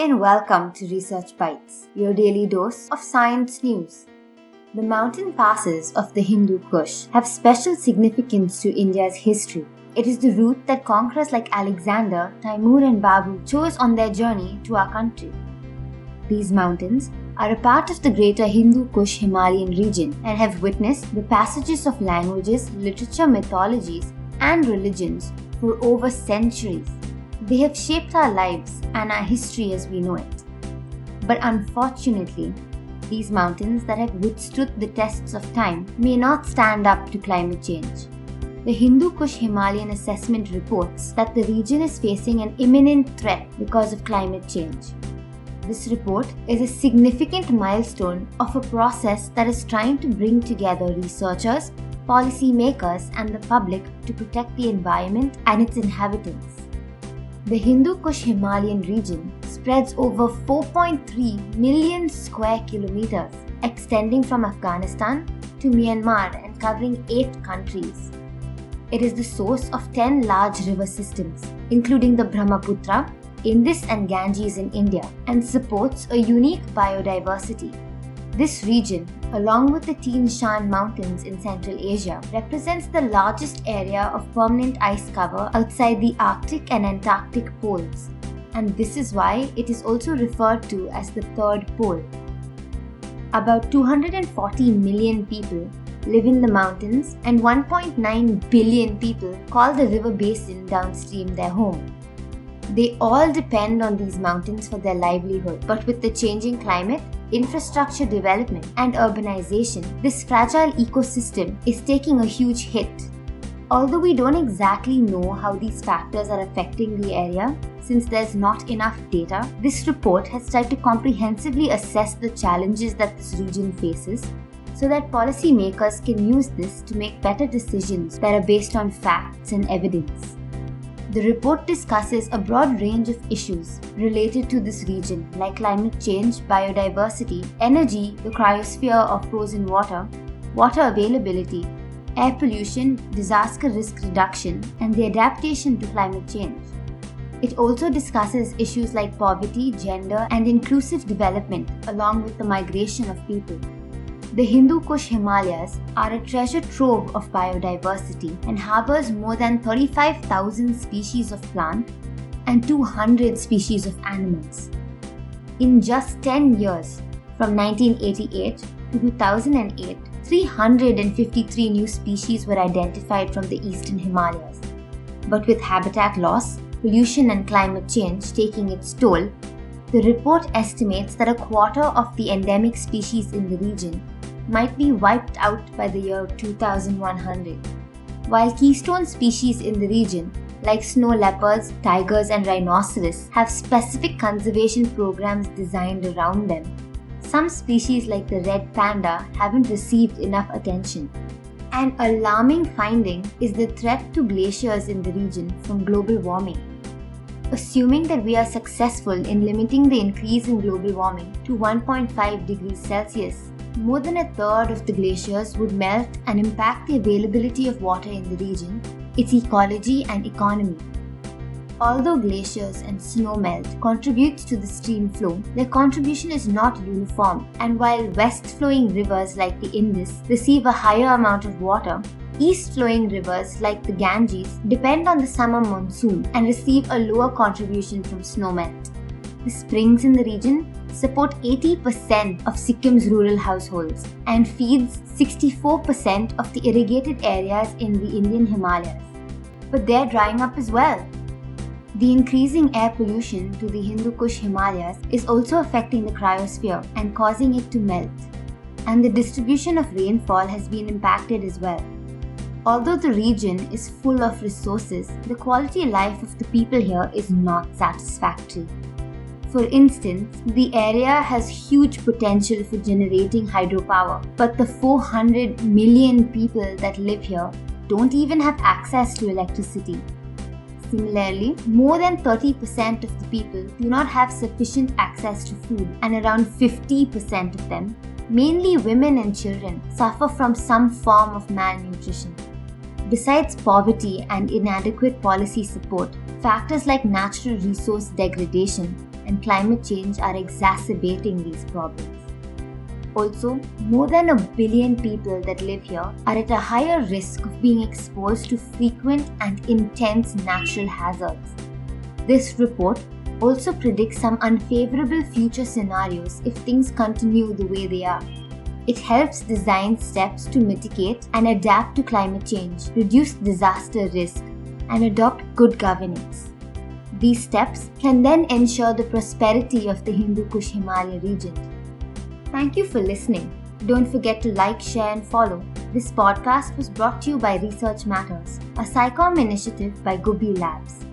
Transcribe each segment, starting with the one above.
and welcome to Research Bites, your daily dose of science news. The mountain passes of the Hindu Kush have special significance to India's history. It is the route that conquerors like Alexander, Timur and Babu chose on their journey to our country. These mountains are a part of the greater Hindu Kush Himalayan region and have witnessed the passages of languages, literature, mythologies and religions for over centuries. They have shaped our lives and our history as we know it. But unfortunately, these mountains that have withstood the tests of time may not stand up to climate change. The Hindu Kush Himalayan Assessment reports that the region is facing an imminent threat because of climate change. This report is a significant milestone of a process that is trying to bring together researchers, policymakers, and the public to protect the environment and its inhabitants. The Hindu Kush Himalayan region spreads over 4.3 million square kilometers, extending from Afghanistan to Myanmar and covering 8 countries. It is the source of 10 large river systems, including the Brahmaputra, Indus and Ganges in India, and supports a unique biodiversity. This region, along with the Teen Shan Mountains in Central Asia, represents the largest area of permanent ice cover outside the Arctic and Antarctic poles, and this is why it is also referred to as the third pole. About 240 million people live in the mountains, and 1.9 billion people call the river basin downstream their home. They all depend on these mountains for their livelihood, but with the changing climate, infrastructure development and urbanization, this fragile ecosystem is taking a huge hit. Although we don't exactly know how these factors are affecting the area, since there's not enough data, this report has tried to comprehensively assess the challenges that this region faces so that policymakers can use this to make better decisions that are based on facts and evidence. The report discusses a broad range of issues related to this region like climate change, biodiversity, energy, the cryosphere or frozen water, water availability, air pollution, disaster risk reduction, and the adaptation to climate change. It also discusses issues like poverty, gender, and inclusive development along with the migration of people. The Hindu Kush Himalayas are a treasure trove of biodiversity and harbors more than 35,000 species of plant and 200 species of animals. In just 10 years, from 1988 to 2008, 353 new species were identified from the eastern Himalayas. But with habitat loss, pollution and climate change taking its toll, the report estimates that a quarter of the endemic species in the region might be wiped out by the year 2100. While keystone species in the region, like snow leopards, tigers and rhinoceros, have specific conservation programs designed around them, some species like the red panda haven't received enough attention. An alarming finding is the threat to glaciers in the region from global warming. Assuming that we are successful in limiting the increase in global warming to 1.5 degrees Celsius, more than a third of the glaciers would melt and impact the availability of water in the region, its ecology and economy. Although glaciers and snow melt contributes to the stream flow, their contribution is not uniform, and while west-flowing rivers like the Indus receive a higher amount of water, east-flowing rivers like the Ganges depend on the summer monsoon and receive a lower contribution from snowmelt. The springs in the region support 80% of Sikkim's rural households and feeds 64% of the irrigated areas in the Indian Himalayas. But they're drying up as well. The increasing air pollution to the Hindu Kush Himalayas is also affecting the cryosphere and causing it to melt. And the distribution of rainfall has been impacted as well. Although the region is full of resources, the quality of life of the people here is not satisfactory. For instance, the area has huge potential for generating hydropower, but the 400 million people that live here don't even have access to electricity. Similarly, more than 30% of the people do not have sufficient access to food, and around 50% of them, mainly women and children, suffer from some form of malnutrition. Besides poverty and inadequate policy support, factors like natural resource degradation and climate change are exacerbating these problems. Also, more than 1 billion people that live here are at a higher risk of being exposed to frequent and intense natural hazards. This report also predicts some unfavorable future scenarios if things continue the way they are. It helps design steps to mitigate and adapt to climate change, reduce disaster risk, and adopt good governance. These steps can then ensure the prosperity of the Hindu Kush Himalaya region. Thank you for listening. Don't forget to like, share, and follow. This podcast was brought to you by Research Matters, a SciComm initiative by Gubi Labs.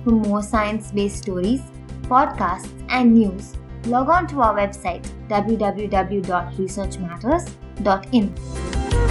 For more science-based stories, podcasts, and news, log on to our website www.researchmatters.in.